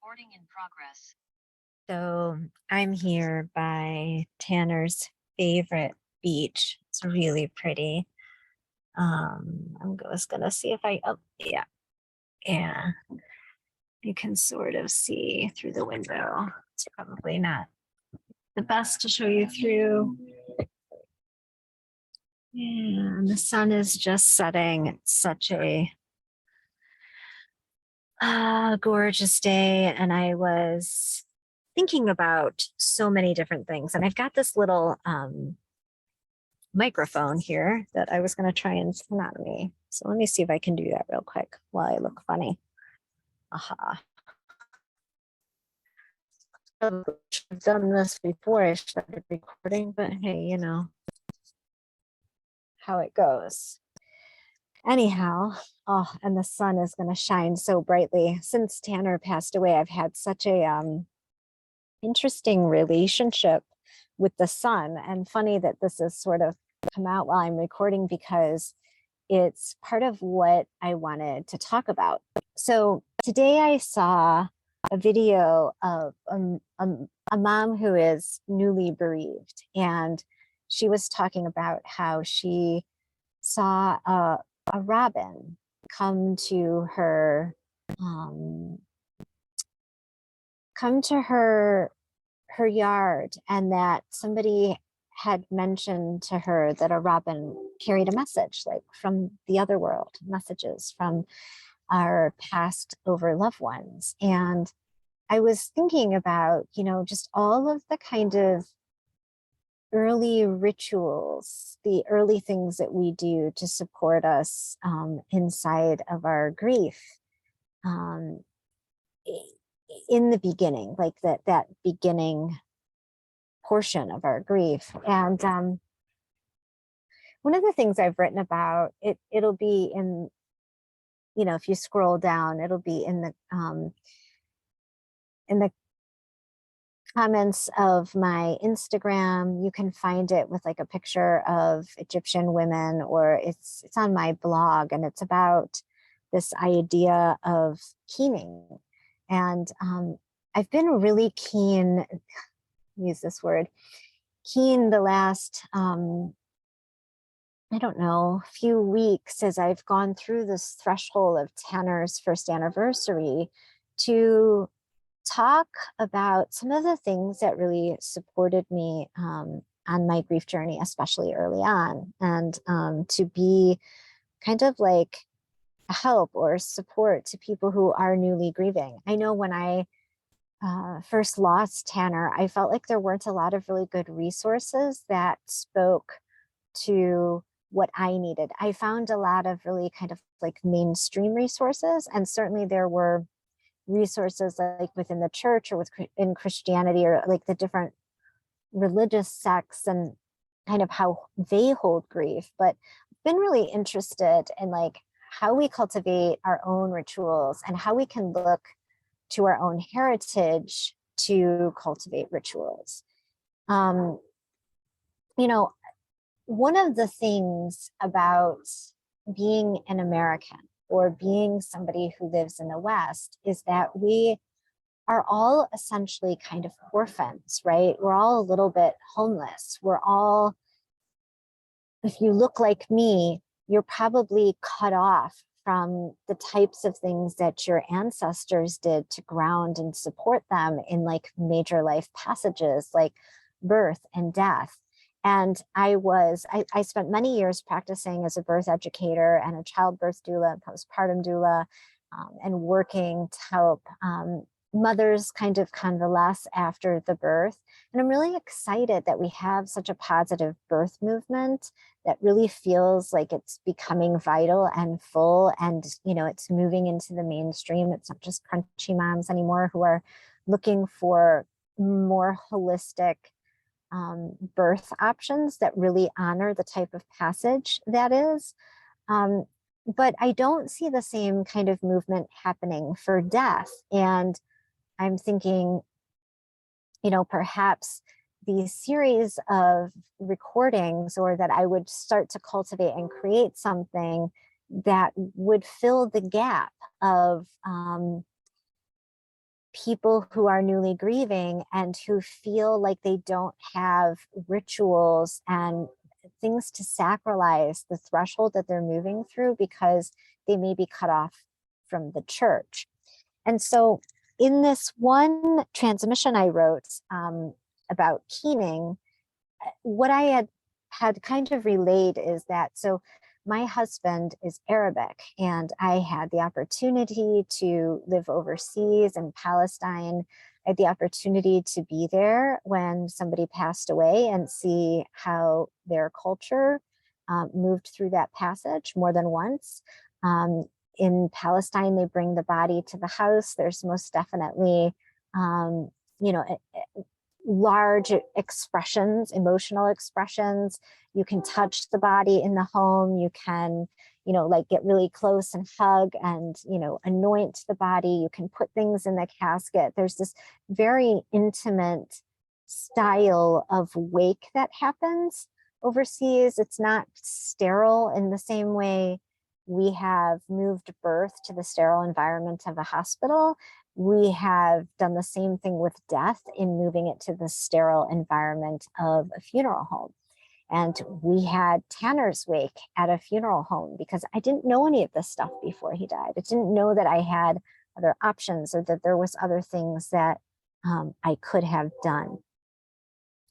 Recording in progress. So I'm here by Tanner's favorite beach. It's really pretty. I'm just gonna see if oh yeah, yeah. You can sort of see through the window. It's probably not the best to show you through. And the sun is just setting. It's such a gorgeous day. And I was thinking about so many different things. And I've got this little microphone here that I was going to try and turn on me. So let me see if I can do that real quick while I look funny. Aha. I've done this before I started recording, but hey, you know how it goes. Anyhow, oh, and the sun is going to shine so brightly. Since Tanner passed away, I've had such a interesting relationship with the sun. And funny that this is sort of come out while I'm recording because it's part of what I wanted to talk about. So today I saw a video of a mom who is newly bereaved, and she was talking about how she saw a robin come to her um, her yard, and that somebody had mentioned to her that a robin carried a message, like from the other world, messages from our passed over loved ones. And I was thinking about, you know, just all of the kind of early rituals, the early things that we do to support us inside of our grief. Um, in the beginning, like that beginning portion of our grief. And one of the things I've written about, it'll be in, you know, if you scroll down, it'll be in the comments of my Instagram. You can find it with like a picture of Egyptian women, or it's on my blog, and it's about this idea of keening. And I've been really keen, use this word, keen the last I don't know, few weeks as I've gone through this threshold of Tanner's first anniversary to talk about some of the things that really supported me on my grief journey, especially early on, and to be kind of like a help or support to people who are newly grieving. I know when I first lost Tanner, I felt like there weren't a lot of really good resources that spoke to what I needed. I found a lot of really kind of like mainstream resources, and certainly there were resources like within the church or in Christianity, or like the different religious sects and kind of how they hold grief. But I've been really interested in like how we cultivate our own rituals and how we can look to our own heritage to cultivate rituals. Um, you know, one of the things about being an American or being somebody who lives in the West is that we are all essentially kind of orphans, right? We're all a little bit homeless. We're all, if you look like me, you're probably cut off from the types of things that your ancestors did to ground and support them in like major life passages like birth and death. And I spent many years practicing as a birth educator and a childbirth doula and postpartum doula, and working to help mothers kind of convalesce after the birth. And I'm really excited that we have such a positive birth movement that really feels like it's becoming vital and full, and you know, it's moving into the mainstream. It's not just crunchy moms anymore who are looking for more holistic birth options that really honor the type of passage that is. Um, but I don't see the same kind of movement happening for death. And I'm thinking, you know, perhaps these series of recordings, or that I would start to cultivate and create something that would fill the gap of people who are newly grieving and who feel like they don't have rituals and things to sacralize the threshold that they're moving through because they may be cut off from the church. And so in this one transmission I wrote about keening, what I had kind of relayed is that, so my husband is Arabic, and I had the opportunity to live overseas in Palestine. I had the opportunity to be there when somebody passed away and see how their culture moved through that passage more than once. In Palestine, they bring the body to the house. There's most definitely, you know, large expressions, emotional expressions. You can touch the body in the home. You can, you know, like get really close and hug and, you know, anoint the body. You can put things in the casket. There's this very intimate style of wake that happens overseas. It's not sterile in the same way we have moved birth to the sterile environment of a hospital. We have done the same thing with death in moving it to the sterile environment of a funeral home. And we had Tanner's wake at a funeral home because I didn't know any of this stuff before he died. I didn't know that I had other options or that there was other things that I could have done.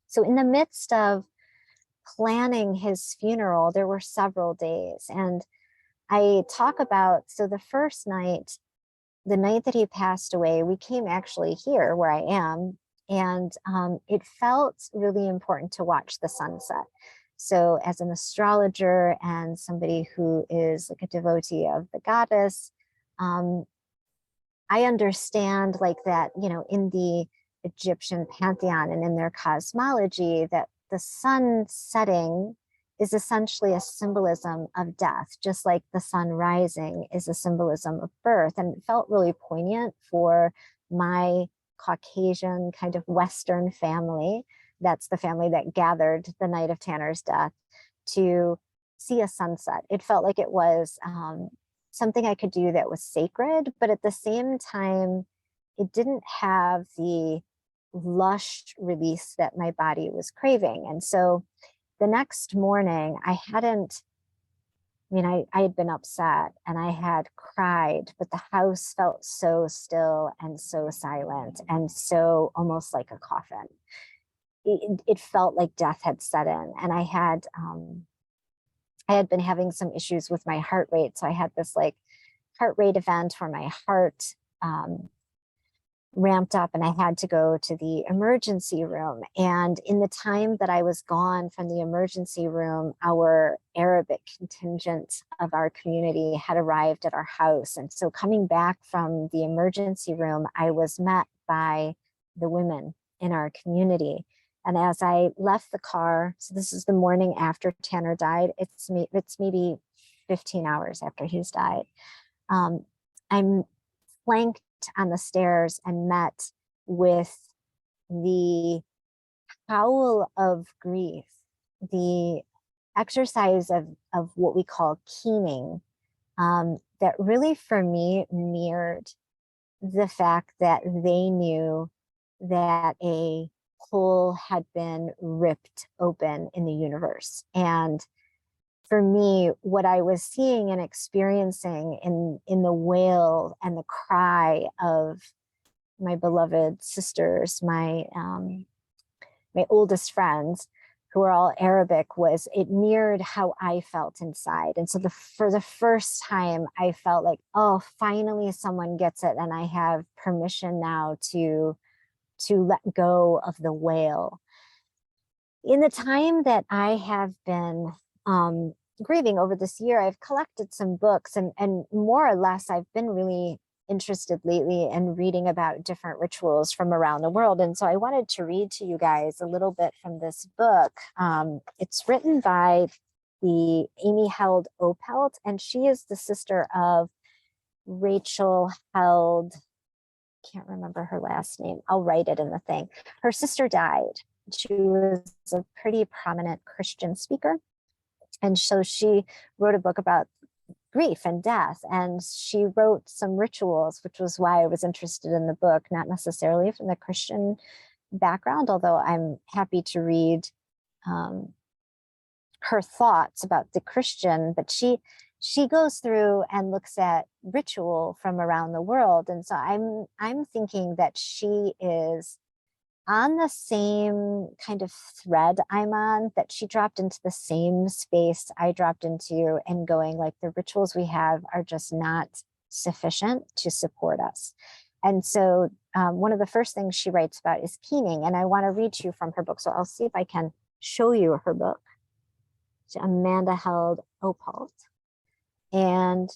So in the midst of planning his funeral, there were several days, and I talk about, so the first night, the night that he passed away, we came actually here where I am, and it felt really important to watch the sunset. So as an astrologer and somebody who is like a devotee of the goddess, I understand like that, you know, in the Egyptian pantheon and in their cosmology, that the sun setting is essentially a symbolism of death, just like the sun rising is a symbolism of birth. And it felt really poignant for my Caucasian kind of Western family. That's the family that gathered the night of Tanner's death to see a sunset. It felt like it was something I could do that was sacred, but at the same time, it didn't have the lush release that my body was craving. And so the next morning, I had been upset and I had cried, but the house felt so still and so silent and so almost like a coffin. It felt like death had set in, and I had been having some issues with my heart rate. So I had this like heart rate event where my heart ramped up and I had to go to the emergency room. And in the time that I was gone from the emergency room, our Arabic contingent of our community had arrived at our house. And so coming back from the emergency room, I was met by the women in our community. And as I left the car, so this is the morning after Tanner died, it's maybe 15 hours after he's died. I'm flanked on the stairs and met with the howl of grief, the exercise of what we call keening, that really for me mirrored the fact that they knew that a hole had been ripped open in the universe. And for me, what I was seeing and experiencing in the wail and the cry of my beloved sisters, my oldest friends, who are all Arabic, was it mirrored how I felt inside. And so for the first time, I felt like, oh, finally someone gets it, and I have permission now to let go of the wail. In the time that I have been grieving over this year, I've collected some books, and more or less I've been really interested lately in reading about different rituals from around the world. And so I wanted to read to you guys a little bit from this book. It's written by the Amy Held Opelt, and she is the sister of Rachel Held. Can't remember her last name. I'll write it in the thing. Her sister died. She was a pretty prominent Christian speaker. And so she wrote a book about grief and death. And she wrote some rituals, which was why I was interested in the book, not necessarily from the Christian background, although I'm happy to read her thoughts about the Christian, but she goes through and looks at ritual from around the world. And so I'm thinking that she is on the same kind of thread I'm on, that she dropped into the same space I dropped into, and going like, the rituals we have are just not sufficient to support us. And so one of the first things she writes about is keening. And I want to read to you from her book. So I'll see if I can show you her book. Amanda Held Opalt. And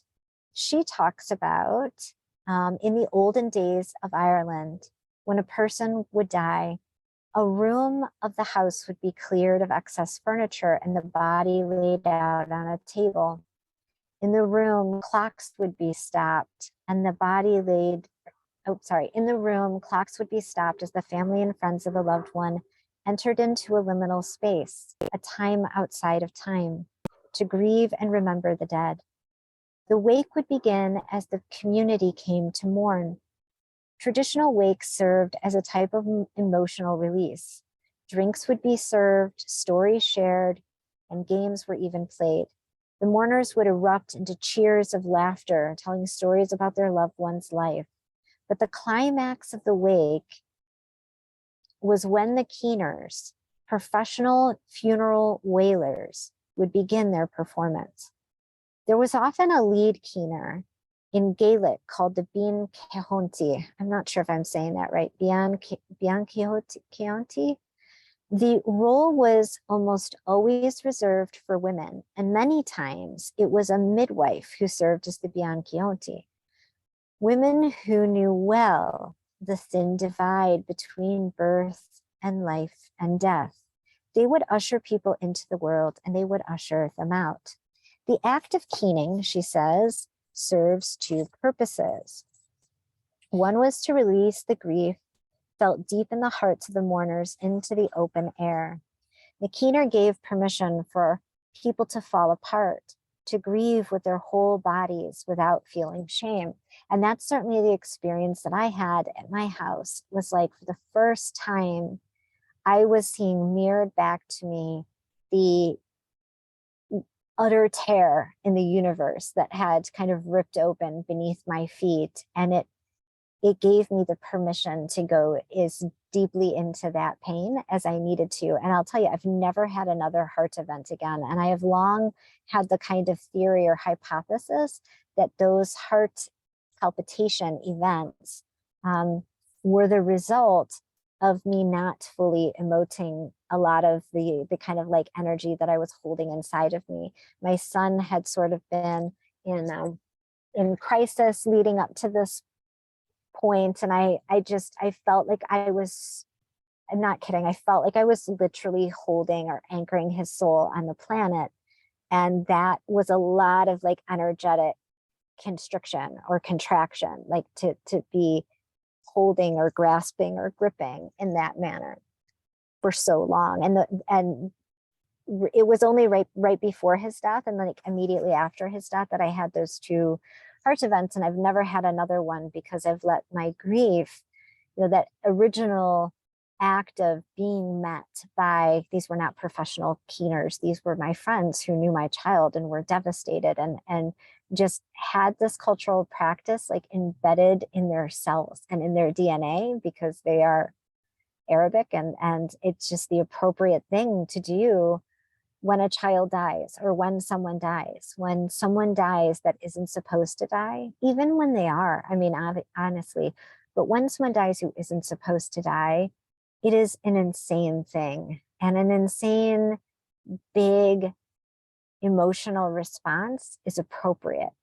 she talks about in the olden days of Ireland, when a person would die, a room of the house would be cleared of excess furniture and the body laid out on a table. In the room, clocks would be stopped and the body laid, in the room, clocks would be stopped as the family and friends of the loved one entered into a liminal space, a time outside of time, to grieve and remember the dead. The wake would begin as the community came to mourn. Traditional wakes served as a type of emotional release. Drinks would be served, stories shared, and games were even played. The mourners would erupt into cheers of laughter, telling stories about their loved one's life. But the climax of the wake was when the keeners, professional funeral wailers, would begin their performance. There was often a lead keener in Gaelic called the Bean Ceonti. I'm not sure if I'm saying that right. Bean Ceonti. The role was almost always reserved for women, and many times it was a midwife who served as the Bean Ceonti. Women who knew well the thin divide between birth and life and death. They would usher people into the world and they would usher them out. The act of keening, she says, serves two purposes. One was to release the grief felt deep in the hearts of the mourners into the open air. The keener gave permission for people to fall apart, to grieve with their whole bodies without feeling shame. And that's certainly the experience that I had at my house. It was like, for the first time, I was seeing mirrored back to me the utter tear in the universe that had kind of ripped open beneath my feet. And it gave me the permission to go as deeply into that pain as I needed to. And I'll tell you, I've never had another heart event again. And I have long had the kind of theory or hypothesis that those heart palpitation events were the result of me not fully emoting a lot of the kind of like energy that I was holding inside of me. My son had sort of been in crisis leading up to this point, and I felt like I'm not kidding, I felt like I was literally holding or anchoring his soul on the planet. And that was a lot of like energetic constriction or contraction, like to be holding or grasping or gripping in that manner for so long. And it was only right before his death and like immediately after his death that I had those two heart events. And I've never had another one because I've let my grief, that original act of being met by, these were not professional keeners, these were my friends who knew my child and were devastated and just had this cultural practice like embedded in their cells and in their DNA because they are Arabic, and it's just the appropriate thing to do when a child dies or when someone dies that isn't supposed to die, even when they are, I mean, honestly, but when someone dies who isn't supposed to die, it is an insane thing and an insane big emotional response is appropriate.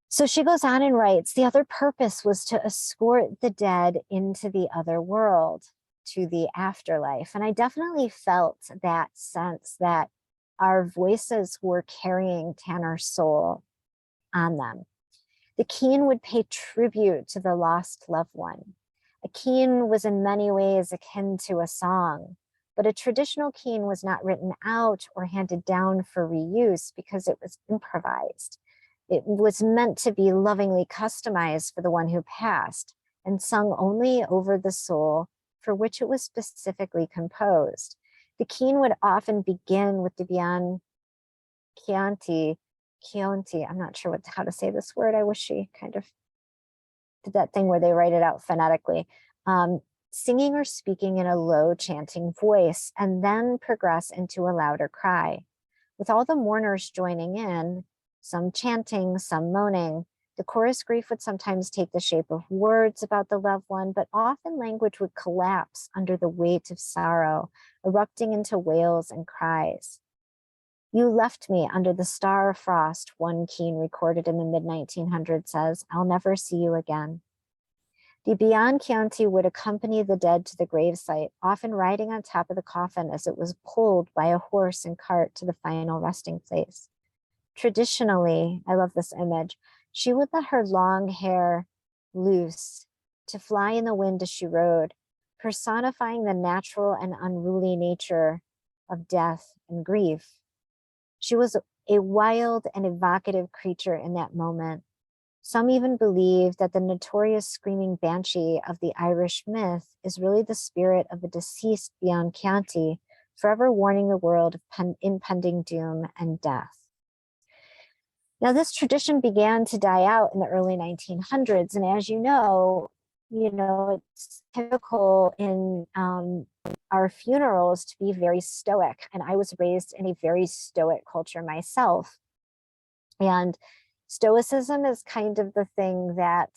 So she goes on and writes, the other purpose was to escort the dead into the other world, to the afterlife. And I definitely felt that sense that our voices were carrying Tanner's soul on them. The keen would pay tribute to the lost loved one. A keen was in many ways akin to a song, But a traditional keen was not written out or handed down for reuse because it was improvised. It was meant to be lovingly customized for the one who passed and sung only over the soul for which it was specifically composed. The keen would often begin with the Bian Chianti, I'm not sure how to say this word. I wish she kind of did that thing where they write it out phonetically. Singing or speaking in a low chanting voice, and then progress into a louder cry. With all the mourners joining in, some chanting, some moaning, the chorus grief would sometimes take the shape of words about the loved one, but often language would collapse under the weight of sorrow, erupting into wails and cries. You left me under the star of frost, one keen recorded in the mid-1900s says, I'll never see you again. The Bian Chianti would accompany the dead to the gravesite, often riding on top of the coffin as it was pulled by a horse and cart to the final resting place. Traditionally, I love this image, she would let her long hair loose to fly in the wind as she rode, personifying the natural and unruly nature of death and grief. She was a wild and evocative creature in that moment. Some even believe that the notorious screaming banshee of the Irish myth is really the spirit of the deceased Bian Chianti, forever warning the world of impending doom and death. Now, this tradition began to die out in the early 1900s, and as you know, it's typical in our funerals to be very stoic, and I was raised in a very stoic culture myself. And Stoicism is kind of the thing that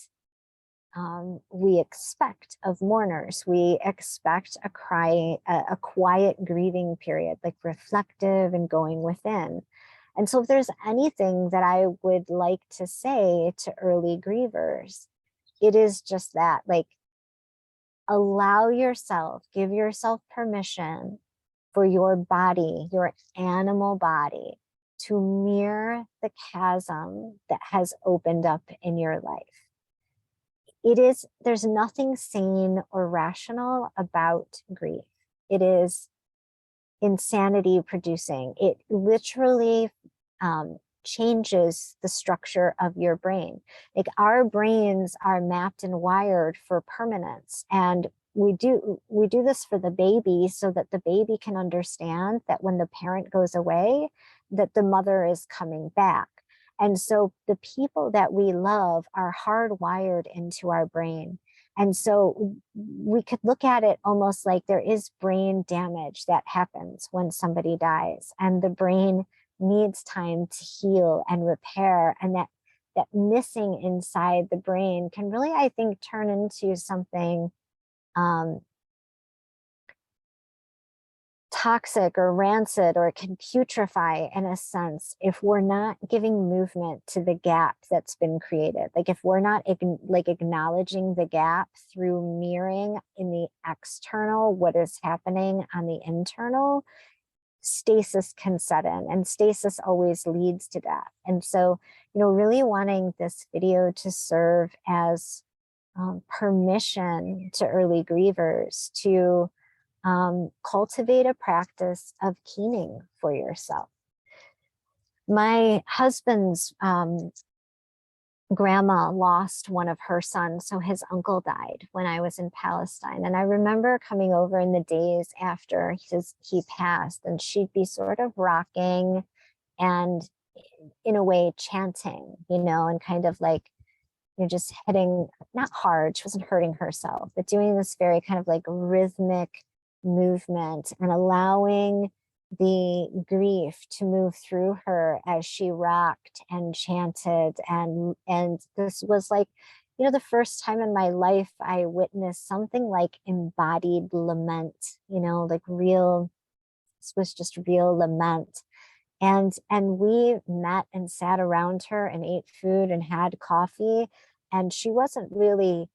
we expect of mourners. We expect a quiet grieving period, like reflective and going within. And so if there's anything that I would like to say to early grievers, it is just that, like, allow yourself, give yourself permission for your body, your animal body, to mirror the chasm that has opened up in your life. There's nothing sane or rational about grief. It is insanity producing. It literally changes the structure of your brain. Like, our brains are mapped and wired for permanence. And we do this for the baby so that the baby can understand that when the parent goes away, that the mother is coming back. And so the people that we love are hardwired into our brain. And so we could look at it almost like there is brain damage that happens when somebody dies, and the brain needs time to heal and repair. And that missing inside the brain can really, I think, turn into something toxic or rancid, or it can putrefy in a sense if we're not giving movement to the gap that's been created. Like, if we're not acknowledging the gap through mirroring in the external what is happening on the internal, stasis can set in, and stasis always leads to death. And so, really wanting this video to serve as permission to early grievers to cultivate a practice of keening for yourself. My husband's grandma lost one of her sons, so his uncle died when I was in Palestine. And I remember coming over in the days after he passed, and she'd be sort of rocking and, in a way, chanting, and kind of like, just hitting, not hard, she wasn't hurting herself, but doing this very kind of like rhythmic movement and allowing the grief to move through her as she rocked and chanted. And this was like, the first time in my life I witnessed something like embodied lament, like real, this was just real lament. And we met and sat around her and ate food and had coffee. And she wasn't really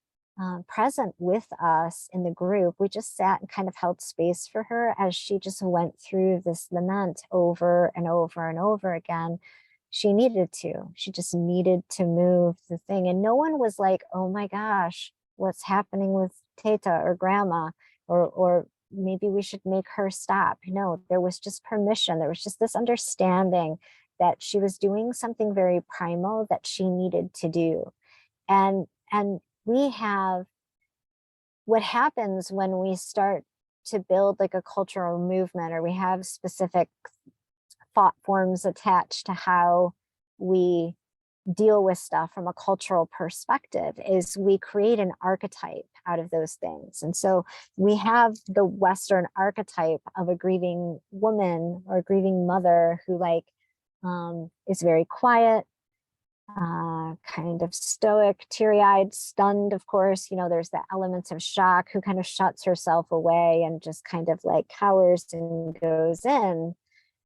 present with us in the group. We just sat and kind of held space for her as she just went through this lament over and over and over again. She needed to. She just needed to move the thing. And no one was like, oh my gosh, what's happening with Teta or grandma? Or maybe we should make her stop. No, there was just permission. There was just this understanding that she was doing something very primal that she needed to do. And we have, what happens when we start to build like a cultural movement, or we have specific thought forms attached to how we deal with stuff from a cultural perspective, is we create an archetype out of those things. And so we have the Western archetype of a grieving woman or a grieving mother who like is very quiet, kind of stoic, teary-eyed, stunned, of course. You know, there's the elements of shock, who kind of shuts herself away and just kind of like cowers and goes in.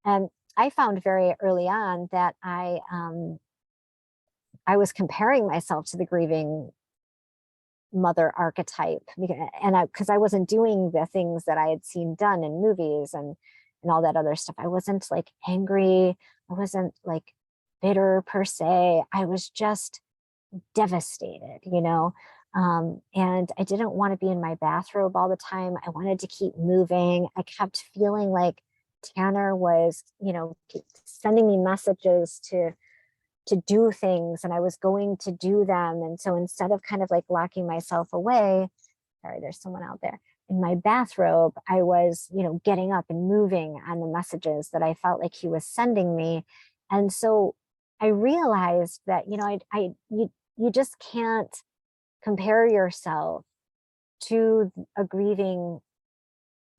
And I found very early on that I was comparing myself to the grieving mother archetype, and because I wasn't doing the things that I had seen done in movies and all that other stuff. I wasn't like angry. I wasn't like bitter per se. I was just devastated, you know. And I didn't want to be in my bathrobe all the time. I wanted to keep moving. I kept feeling like Tanner was, you know, sending me messages to do things, and I was going to do them. And so instead of kind of like locking myself away, sorry, there's someone out there, in my bathrobe, I was, you know, getting up and moving on the messages that I felt like he was sending me. And so I realized that, you know, you just can't compare yourself to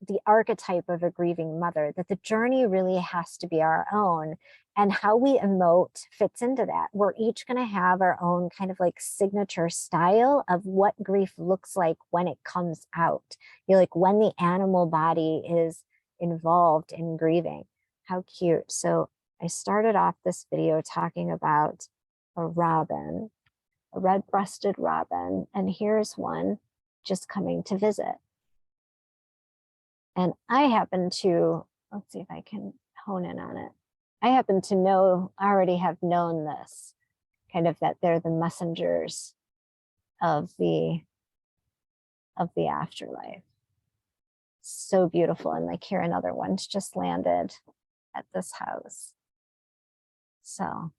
the archetype of a grieving mother, that the journey really has to be our own. And how we emote fits into that. We're each going to have our own kind of like signature style of what grief looks like when it comes out. You know, like when the animal body is involved in grieving. How cute. So I started off this video talking about a robin, a red-breasted robin, and here's one just coming to visit. And I happen to, let's see if I can hone in on it. I happen to already have known this, kind of that they're the messengers of the afterlife. So beautiful. And like here, another one's just landed at this house. So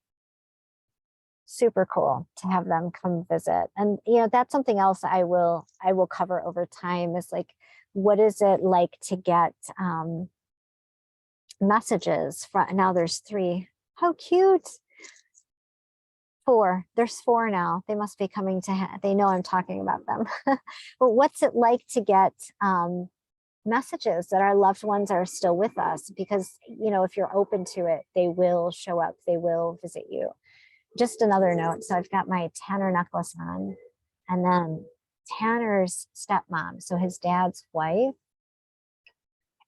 super cool to have them come visit. And, you know, that's something else I will cover over time, is like, what is it like to get messages from, now there's 3. How cute. 4. There's 4 now. They must be coming to, they know I'm talking about them. But what's it like to get messages that our loved ones are still with us? Because, you know, if you're open to it, they will show up, they will visit you. Just another note. So I've got my Tanner necklace on, and then Tanner's stepmom, so his dad's wife,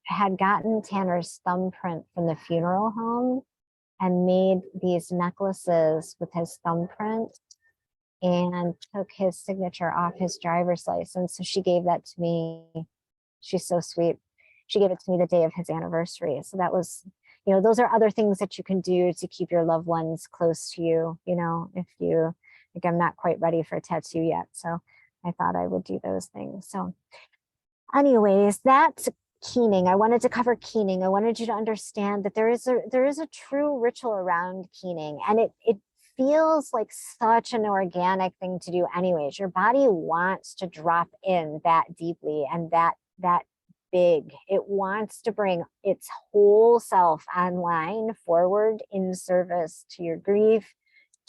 had gotten Tanner's thumbprint from the funeral home and made these necklaces with his thumbprint and took his signature off his driver's license. So she gave that to me. She's so sweet. She gave it to me the day of his anniversary. So that was, you know, those are other things that you can do to keep your loved ones close to you. You know, if you, like, I'm not quite ready for a tattoo yet, so I thought I would do those things. So anyways, that's keening. I wanted to cover keening. I wanted you to understand that there is a true ritual around keening, and it feels like such an organic thing to do anyways. Your body wants to drop in that deeply and that big. It wants to bring its whole self online, forward, in service to your grief,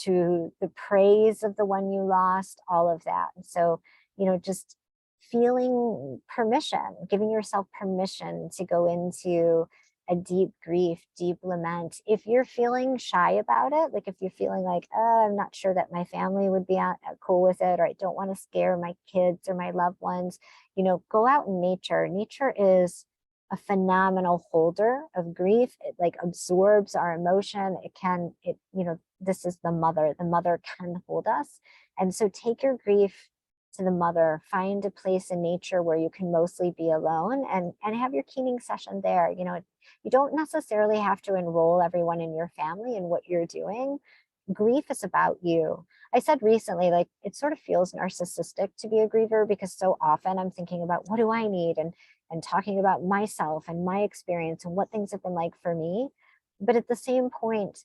to the praise of the one you lost, all of that. And so, you know, just feeling permission, giving yourself permission to go into a deep grief, deep lament. If you're feeling shy about it, like if you're feeling like, oh, I'm not sure that my family would be cool with it, or I don't want to scare my kids or my loved ones, you know, go out in nature. Nature is a phenomenal holder of grief. It like absorbs our emotion. You know, this is the mother. The mother can hold us. And so take your grief to the mother, find a place in nature where you can mostly be alone, and have your keening session there. You know, you don't necessarily have to enroll everyone in your family in what you're doing. grief is about you. I said recently, like, it sort of feels narcissistic to be a griever because so often I'm thinking about what do I need, and talking about myself and my experience and what things have been like for me. But at the same point,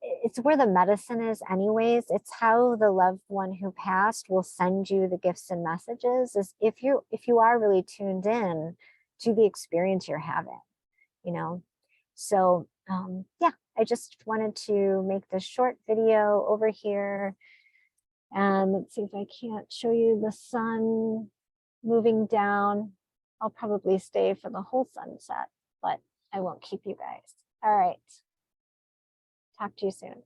it's where the medicine is anyways. It's how the loved one who passed will send you the gifts and messages, is if you are really tuned in to the experience you're having, you know. So yeah, I just wanted to make this short video over here. And let's see if I can't show you the sun moving down. I'll probably stay for the whole sunset, but I won't keep you guys. All right. Talk to you soon.